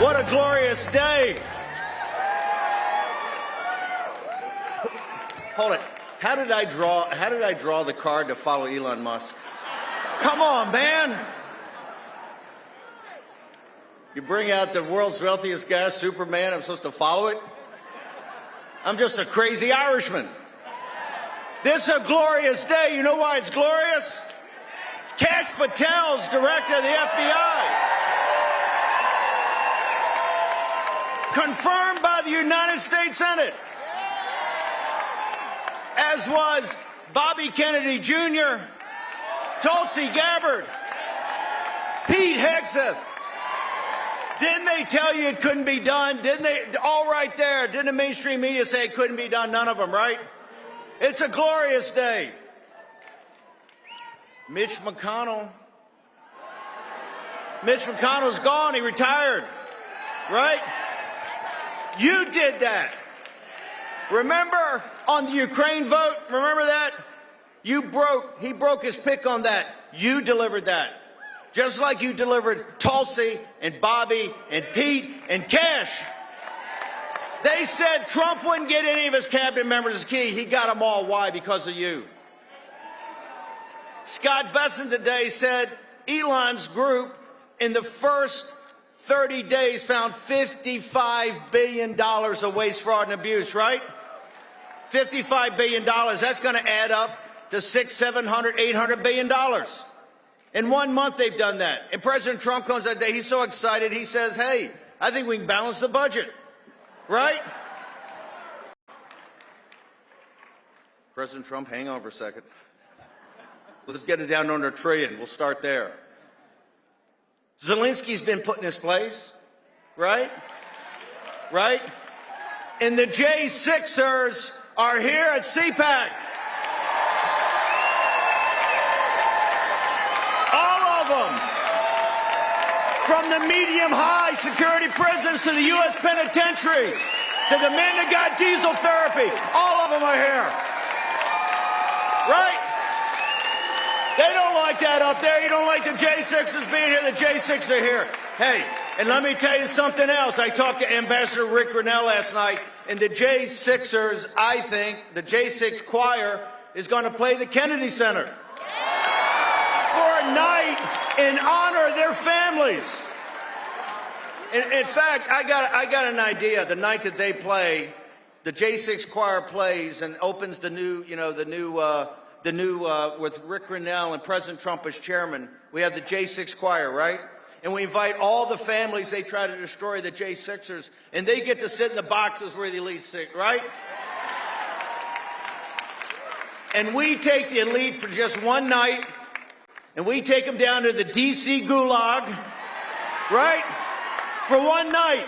What a glorious day. Hold it. How did I draw the card to follow Elon Musk? Come on, man. You bring out the world's wealthiest guy, Superman, I'm supposed to follow it? I'm just a crazy Irishman. This is a glorious day. You know why it's glorious? Kash Patel's director of the FBI. Confirmed by the United States Senate. As was Bobby Kennedy Jr., Tulsi Gabbard, Pete Hegseth. Didn't they tell you it couldn't be done? Didn't they? All right there. Didn't the mainstream media say it couldn't be done? None of them, right? It's a glorious day. Mitch McConnell's gone. He retired, right? You did that. Remember on the Ukraine vote? Remember that? He broke his pick on that. You delivered that. Just like you delivered Tulsi and Bobby and Pete and Kash. They said Trump wouldn't get any of his cabinet members as key. He got them all. Why? Because of you. Scott Besson today said Elon's group in the first 30 days found $55 billion of waste, fraud, and abuse, right? $55 billion. That's going to add up to $600, $700, $800 billion. In 1 month, they've done that. And President Trump comes that day. He's so excited. He says, hey, I think we can balance the budget. Right? President Trump, hang on for a second. Let's get it down under $1 trillion. We'll start there. Zelensky's been put in his place. Right? Right? And the J6ers are here at CPAC. From the medium-high security prisons to the U.S. penitentiaries, to the men that got diesel therapy, all of them are here. Right? They don't like that up there. You don't like the J6s being here. The J6s are here. Hey, and let me tell you something else. I talked to Ambassador Rick Grinnell last night, and the J6ers, I think, the J6 choir is going to play the Kennedy Center for a night in honor of their families. In fact, I got an idea. The night that they play, the J6 choir plays and opens the new with Rick Grinnell and President Trump as chairman. We have the J6 choir, right? And we invite all the families they try to destroy, the J6ers, and they get to sit in the boxes where the elite sit, right? And we take the elite for just one night. And we take them down to the D.C. gulag, right, for one night.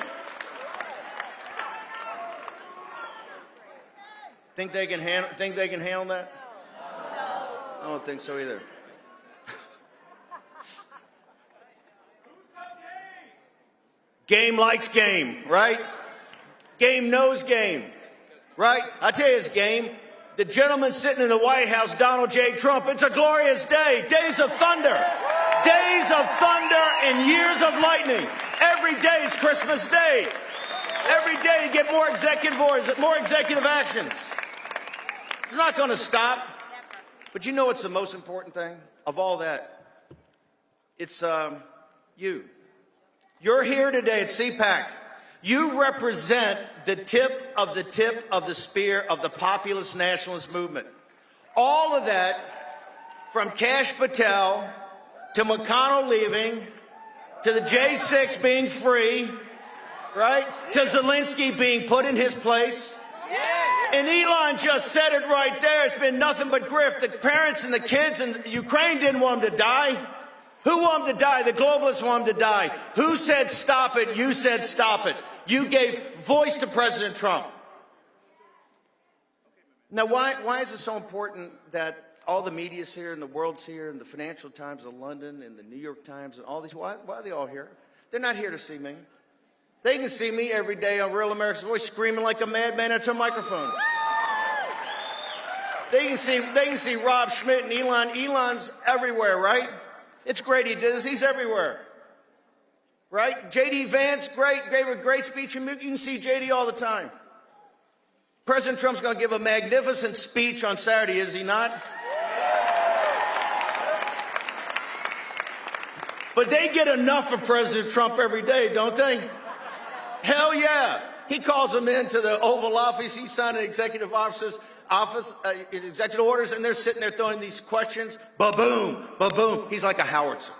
Think they can handle that? I don't think so either. Game likes game, right? Game knows game, right? I tell you, it's game. The gentleman sitting in the White House, Donald J. Trump, it's a glorious day. Days of thunder. Days of thunder and years of lightning. Every day is Christmas Day. Every day you get more executive orders, more executive actions. It's not going to stop. But you know what's the most important thing of all that? It's you. You're here today at CPAC. You represent the tip of the spear of the populist nationalist movement. All of that, from Kash Patel to McConnell leaving, to the J6 being free, right? To Zelensky being put in his place. And Elon just said it right there. It's been nothing but grift. The parents and the kids in Ukraine didn't want him to die. Who wanted him to die? The globalists wanted him to die. Who said stop it? You said stop it. You gave voice to President Trump. Now, why is it so important that all the media's here and the world's here and the Financial Times of London and the New York Times and all these? Why are they all here? They're not here to see me. They can see me every day on Real America's Voice screaming like a madman into a microphone. They can see Rob Schmidt and Elon. Elon's everywhere, right? It's great he did this. He's everywhere. right? J.D. Vance, gave a great speech, and you can see J.D. all the time. President Trump's going to give a magnificent speech on Saturday, is he not? But they get enough of President Trump every day, don't they? Hell yeah. He calls them into the Oval Office. He's signing executive executive orders, and they're sitting there throwing these questions. Ba-boom, ba-boom. He's like a howitzer.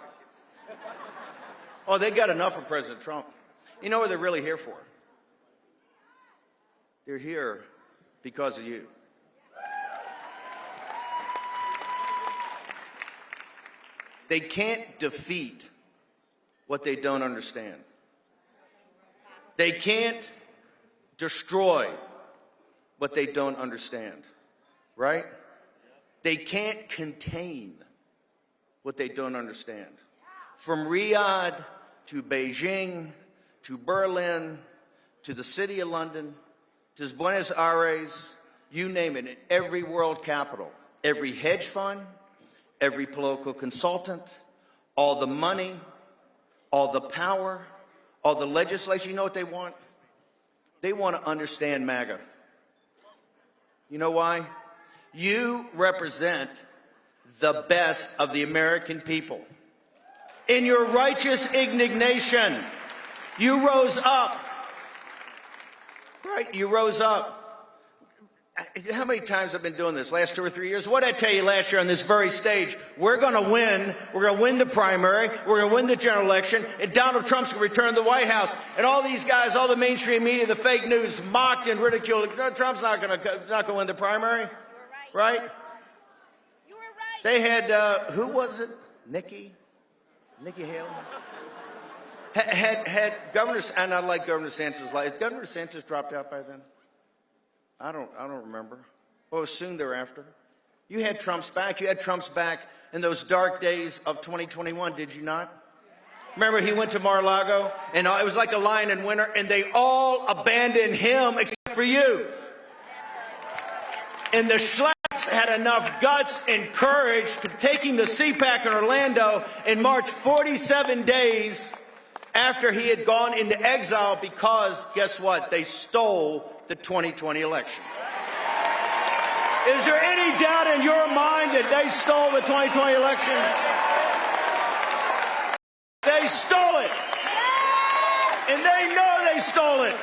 Oh, they got enough of President Trump. You know what they're really here for? They're here because of you. They can't defeat what they don't understand. They can't destroy what they don't understand, right? They can't contain what they don't understand. From Riyadh to Beijing to Berlin to the City of London to Buenos Aires, you name it, in every world capital, every hedge fund, every political consultant, all the money, all the power, all the legislation. You know what they want? They want to understand MAGA. You know why? You represent the best of the American people. In your righteous indignation, you rose up. Right? You rose up. How many times I've been doing this? Last 2 or 3 years? What did I tell you last year on this very stage? We're going to win. We're going to win the primary. We're going to win the general election. And Donald Trump's going to return to the White House. And all these guys, all the mainstream media, the fake news, mocked and ridiculed. Trump's not going to win the primary. You were right. Right? You were right. They had, who was it? Nikki Haley? Had Governor, and I like Governor DeSantis' life. Has Governor DeSantis dropped out by then? I don't remember. Well, it was soon thereafter. You had Trump's back. You had Trump's back in those dark days of 2021, did you not? Remember, he went to Mar-a-Lago, and it was like a lion in winter, and they all abandoned him except for you. And the Schlaps had enough guts and courage to take him to CPAC in Orlando and march 47 days after he had gone into exile because, guess what? They stole the 2020 election. Is there any doubt in your mind that they stole the 2020 election? They stole it. And they know they stole it.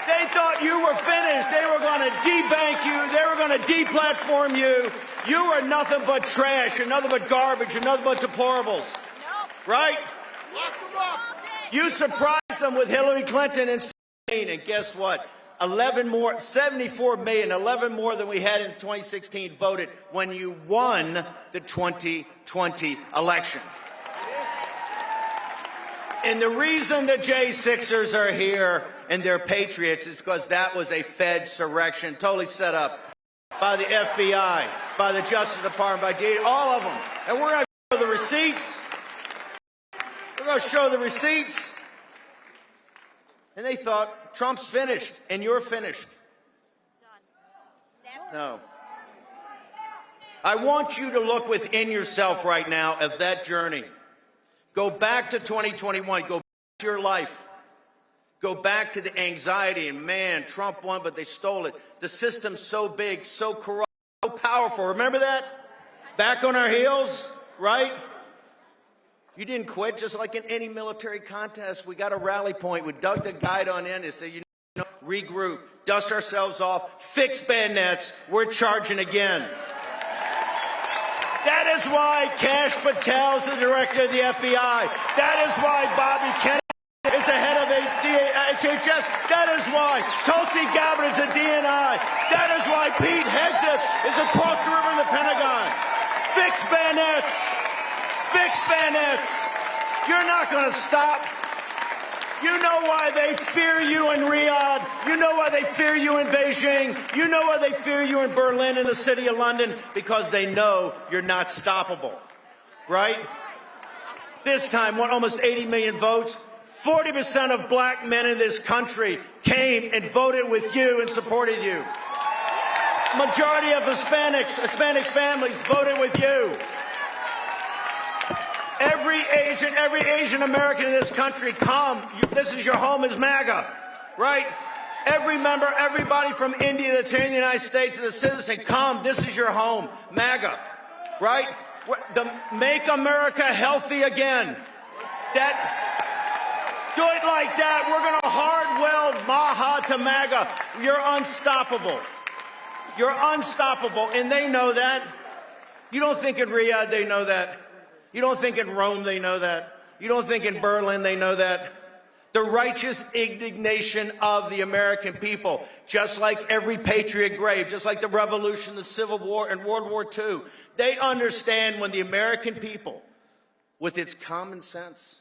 They thought you were finished. They were going to debank you. They were going to deplatform you. You were nothing but trash and nothing but garbage and nothing but deplorables. Right? You surprised them with Hillary Clinton and and guess what? 74 million, 11 more than we had in 2016 voted when you won the 2020 election. And the reason the J6ers are here and they're patriots is because that was a Fed surrection, totally set up by the FBI, by the Justice Department, by DA, all of them. And we're going to show the receipts. We're going to show the receipts. And they thought, Trump's finished, and you're finished. No. I want you to look within yourself right now of that journey. Go back to 2021. Go back to your life. Go back to the anxiety. And man, Trump won, but they stole it. The system's so big, so corrupt, so powerful. Remember that? Back on our heels, right? You didn't quit, just like in any military contest. We got a rally point. We dug the guide on in and said, regroup, dust ourselves off, fix bayonets. We're charging again. That is why Kash Patel is the director of the FBI. That is why Bobby Kennedy is the head of the HHS. That is why Tulsi Gabbard is a DNI. That is why Pete Hegseth is across the river in the Pentagon. Fix bayonets. Fix bayonets. You're not going to stop. You know why they fear you in Riyadh. You know why they fear you in Beijing. You know why they fear you in Berlin and the City of London. Because they know you're not stoppable. Right? This time, almost 80 million votes. 40% of black men in this country came and voted with you and supported you. Majority of Hispanic families voted with you. Every Asian American in this country, come. This is your home, is MAGA, right? Every member, everybody from India that's here in the United States as a citizen, come. This is your home, MAGA, right? Make America healthy again. Do it like that. We're going to hard weld Maha to MAGA. You're unstoppable. You're unstoppable, and they know that. You don't think in Riyadh they know that. You don't think in Rome they know that. You don't think in Berlin they know that. The righteous indignation of the American people, just like every patriot grave, just like the Revolution, the Civil War, and World War II, they understand when the American people, with its common sense,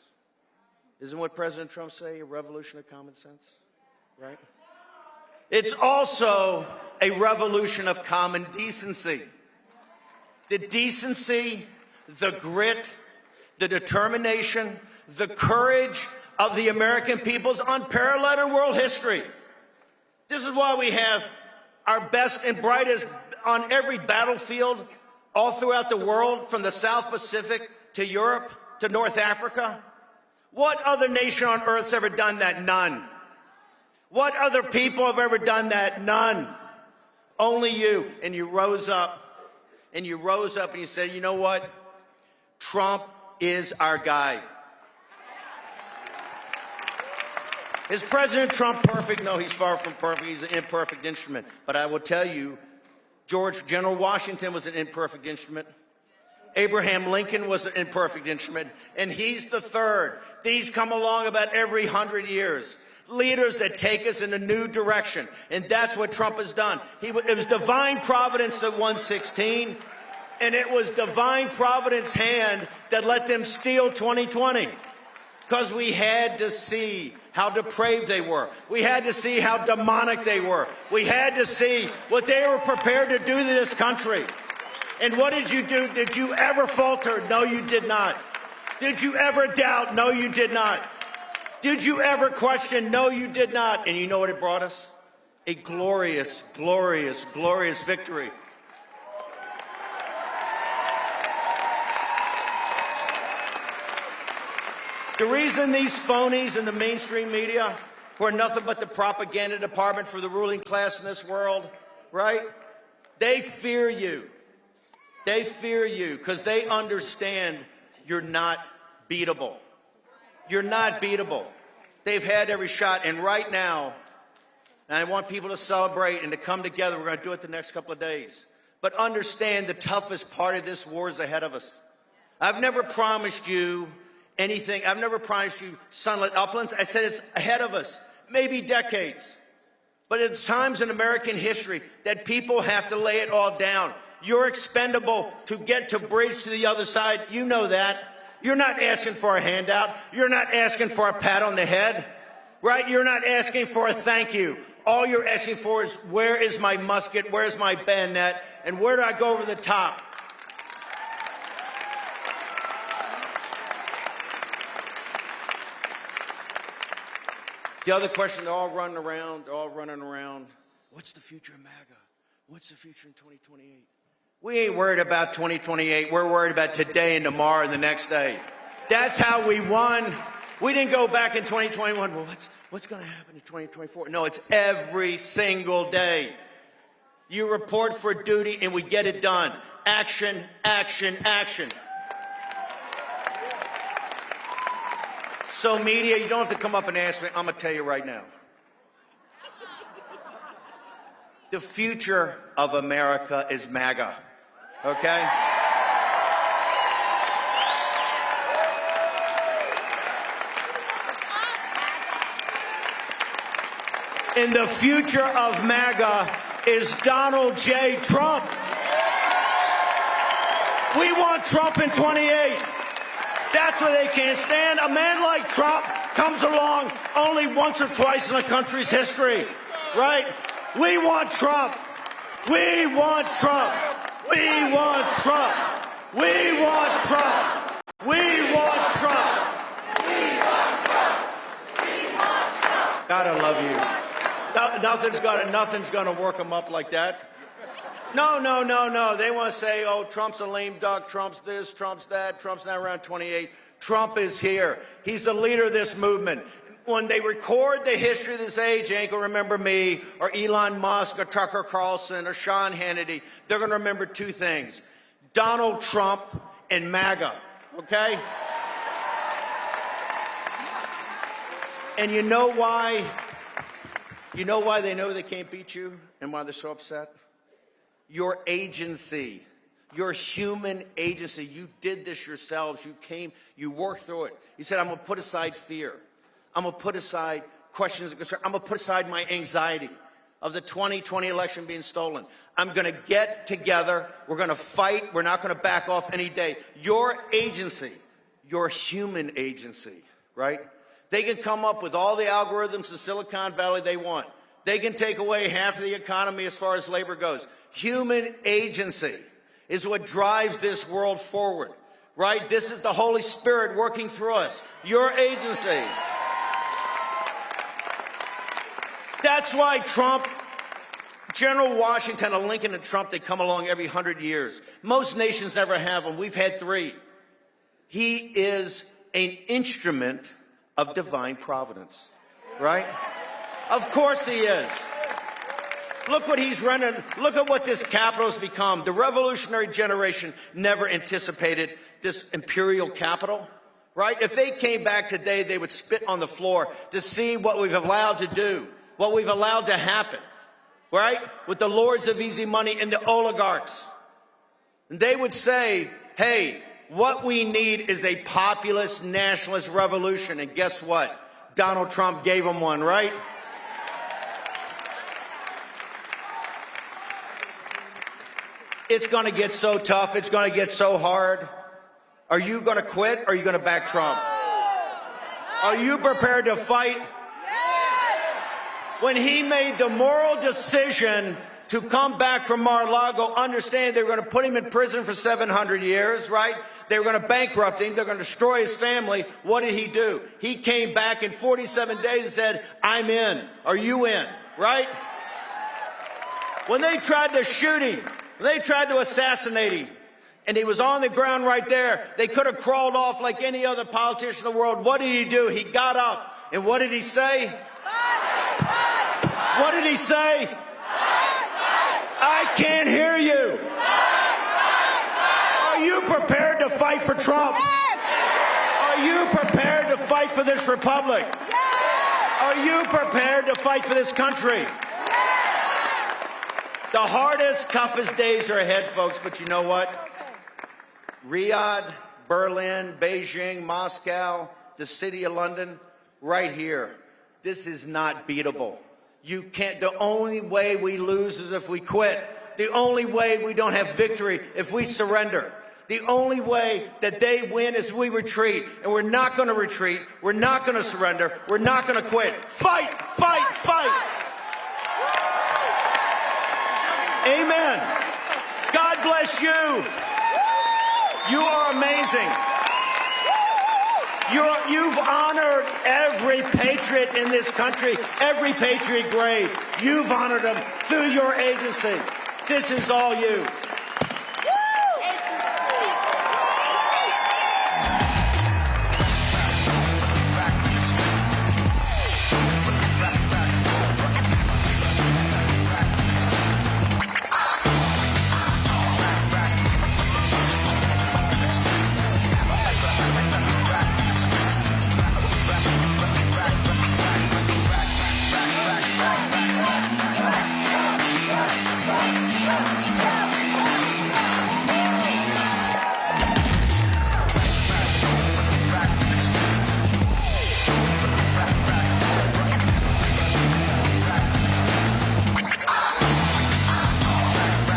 isn't what President Trump say, a revolution of common sense, right? It's also a revolution of common decency. The decency, the grit, the determination, the courage of the American people is unparalleled in world history. This is why we have our best and brightest on every battlefield all throughout the world, from the South Pacific to Europe to North Africa. What other nation on earth's ever done that? None. What other people have ever done that? None. Only you. And you rose up. And you rose up and you said, you know what? Trump is our guy. Is President Trump perfect? No, he's far from perfect. He's an imperfect instrument. But I will tell you, General Washington was an imperfect instrument. Abraham Lincoln was an imperfect instrument. And he's the third. These come along about every 100 years. Leaders that take us in a new direction. And that's what Trump has done. It was divine providence that won 16. And it was divine providence hand that let them steal 2020. Because we had to see how depraved they were. We had to see how demonic they were. We had to see what they were prepared to do to this country. And what did you do? Did you ever falter? No, you did not. Did you ever doubt? No, you did not. Did you ever question? No, you did not. And you know what it brought us? A glorious, glorious, glorious victory. The reason these phonies in the mainstream media, who are nothing but the propaganda department for the ruling class in this world, right? They fear you. They fear you because they understand you're not beatable. You're not beatable. They've had every shot. And right now, and I want people to celebrate and to come together. We're going to do it the next couple of days. But understand the toughest part of this war is ahead of us. I've never promised you anything. I've never promised you sunlit uplands. I said it's ahead of us, maybe decades. But it's times in American history that people have to lay it all down. You're expendable to get to bridge to the other side. You know that. You're not asking for a handout. You're not asking for a pat on the head, right? You're not asking for a thank you. All you're asking for is, where is my musket? Where's my bayonet? And where do I go over the top? The other question, they're all running around. What's the future of MAGA? What's the future in 2028? We ain't worried about 2028. We're worried about today and tomorrow and the next day. That's how we won. We didn't go back in 2021. Well, what's going to happen in 2024? No, it's every single day. You report for duty and we get it done. Action, action, action. So media, you don't have to come up and ask me. I'm going to tell you right now. The future of America is MAGA, okay? And the future of MAGA is Donald J. Trump. We want Trump in 28. That's what they can't stand. A man like Trump comes along only once or twice in a country's history, right? We want Trump. We want Trump. We want Trump. We want Trump. We want Trump. We want Trump. We want Trump. God, I love you. Nothing's gonna work them up like that. No. They want to say, oh, Trump's a lame duck, Trump's this, Trump's that, Trump's not around 28. Trump is here. He's the leader of this movement. When they record the history of this age, they ain't going to remember me or Elon Musk or Tucker Carlson or Sean Hannity. They're going to remember two things: Donald Trump and MAGA, okay? And you know why? You know why they know they can't beat you and why they're so upset? Your agency, your human agency. You did this yourselves. You came, you worked through it. You said, I'm going to put aside fear. I'm going to put aside questions of concern. I'm going to put aside my anxiety of the 2020 election being stolen. I'm going to get together. We're going to fight. We're not going to back off any day. Your agency, your human agency, right? They can come up with all the algorithms in Silicon Valley they want. They can take away half of the economy as far as labor goes. Human agency is what drives this world forward, right? This is the Holy Spirit working through us. Your agency. That's why Trump, General Washington and Lincoln and Trump, they come along every 100 years. Most nations never have them. We've had 3. He is an instrument of divine providence, right? Of course he is. Look what he's running. Look at what this capital has become. The revolutionary generation never anticipated this imperial capital, right? If they came back today, they would spit on the floor to see what we've allowed to do, what we've allowed to happen, right? With the lords of easy money and the oligarchs. And they would say, hey, what we need is a populist nationalist revolution. And guess what? Donald Trump gave them one, right? It's going to get so tough. It's going to get so hard. Are you going to quit or are you going to back Trump? Are you prepared to fight? When he made the moral decision to come back from Mar-a-Lago, understand they were going to put him in prison for 700 years, right? They were going to bankrupt him. They're going to destroy his family. What did he do? He came back in 47 days and said, I'm in. Are you in? Right? When they tried to shoot him, they tried to assassinate him, and he was on the ground right there. They could have crawled off like any other politician in the world. What did he do? He got up, and what did he say? What did he say? I can't hear you. Are you prepared to fight for Trump? Are you prepared to fight for this republic? Are you prepared to fight for this country? The hardest, toughest days are ahead, folks, but you know what? Riyadh, Berlin, Beijing, Moscow, the city of London, right here. This is not beatable. You can't. The only way we lose is if we quit. The only way we don't have victory if we surrender. The only way that they win is we retreat. And we're not going to retreat. We're not going to surrender. We're not going to quit. Fight, fight, fight. Amen. God bless you. You are amazing. You've honored every patriot in this country, every patriot grave. You've honored them through your agency. This is all you.